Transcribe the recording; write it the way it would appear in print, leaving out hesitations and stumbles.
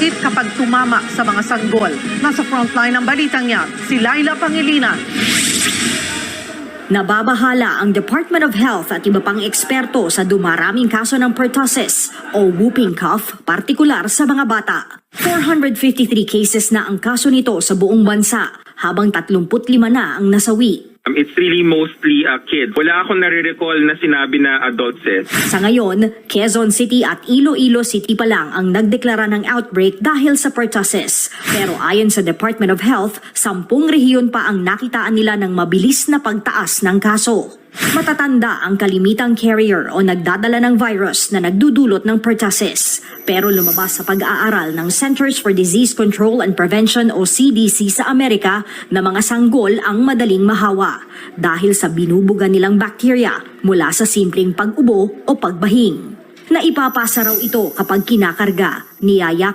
sakit kapag tumama sa mga sanggol. Nasa frontline ng balitang yan, si Laila Pangilinan. Nababahala ang Department of Health at iba pang eksperto sa dumaraming kaso ng pertussis o whooping cough, partikular sa mga bata. 453 cases na ang kaso nito sa buong bansa, habang 35 na ang nasawi. It's really mostly kids. Wala akong nare-recall na sinabi na adults eh. Sa ngayon, Quezon City at Iloilo City pa lang ang nagdeklara ng outbreak dahil sa pertussis. Pero ayon sa Department of Health, 10 rehiyon pa ang nakitaan nila ng mabilis na pagtaas ng kaso. Matatanda ang kalimitang carrier o nagdadala ng virus na nagdudulot ng pertussis. Pero lumabas sa pag-aaral ng Centers for Disease Control and Prevention o CDC sa Amerika na mga sanggol ang madaling mahawa dahil sa binubuga nilang bakterya mula sa simpleng pag-ubo o pagbahing. Naipapasa raw ito kapag kinakarga, niyaya